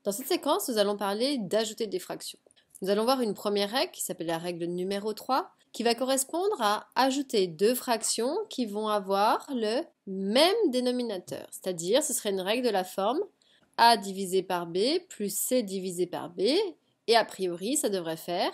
Dans cette séquence, nous allons parler d'ajouter des fractions. Nous allons voir une première règle qui s'appelle la règle numéro 3, qui va correspondre à ajouter deux fractions qui vont avoir le même dénominateur. C'est-à-dire, ce serait une règle de la forme a divisé par b plus c divisé par b, et a priori, ça devrait faire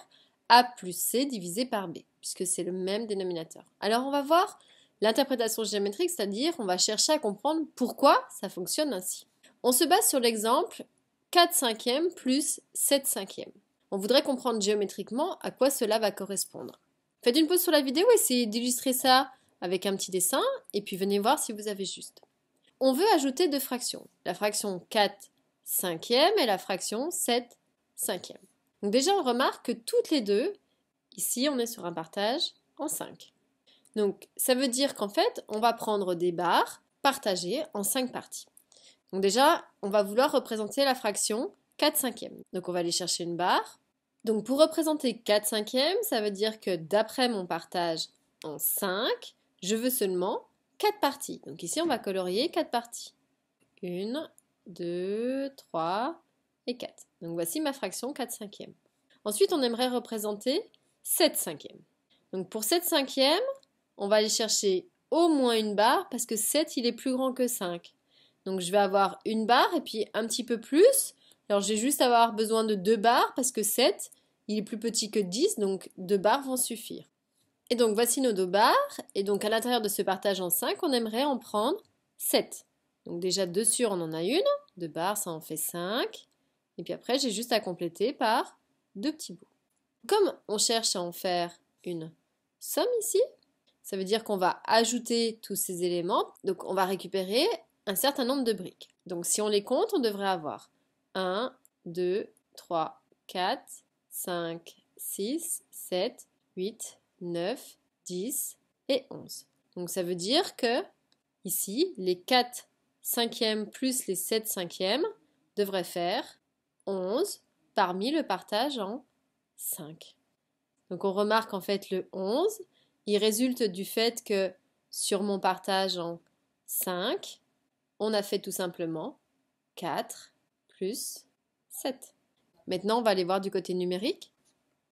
a plus c divisé par b, puisque c'est le même dénominateur. Alors, on va voir l'interprétation géométrique, c'est-à-dire on va chercher à comprendre pourquoi ça fonctionne ainsi. On se base sur l'exemple 4 cinquièmes plus 7 cinquièmes. On voudrait comprendre géométriquement à quoi cela va correspondre. Faites une pause sur la vidéo, essayez d'illustrer ça avec un petit dessin, et puis venez voir si vous avez juste. On veut ajouter deux fractions, la fraction 4 cinquièmes et la fraction 7 cinquièmes. Donc déjà, on remarque que toutes les deux, ici on est sur un partage en 5. Donc ça veut dire qu'en fait, on va prendre des barres partagées en 5 parties. Donc déjà, on va vouloir représenter la fraction 4 cinquièmes. Donc on va aller chercher une barre. Donc pour représenter 4 cinquièmes, ça veut dire que d'après mon partage en 5, je veux seulement 4 parties. Donc ici, on va colorier 4 parties. 1, 2, 3 et 4. Donc voici ma fraction 4 cinquièmes. Ensuite, on aimerait représenter 7 cinquièmes. Donc pour 7 cinquièmes, on va aller chercher au moins une barre parce que 7, il est plus grand que 5. Donc je vais avoir une barre et puis un petit peu plus. Alors je vais juste avoir besoin de 2 barres parce que 7, il est plus petit que 10, donc 2 barres vont suffire. Et donc voici nos 2 barres, et donc à l'intérieur de ce partage en 5, on aimerait en prendre 7. Donc déjà dessus on en a une, 2 barres ça en fait 5, et puis après j'ai juste à compléter par 2 petits bouts. Comme on cherche à en faire une somme ici, ça veut dire qu'on va ajouter tous ces éléments, donc on va récupérer un certain nombre de briques. Donc si on les compte, on devrait avoir 1, 2, 3, 4, 5, 6, 7, 8, 9, 10 et 11. Donc ça veut dire que ici, les 4 cinquièmes plus les 7 cinquièmes devraient faire 11 parmi le partage en 5. Donc on remarque en fait le 11, il résulte du fait que sur mon partage en 5, on a fait tout simplement 4 plus 7. Maintenant, on va aller voir du côté numérique.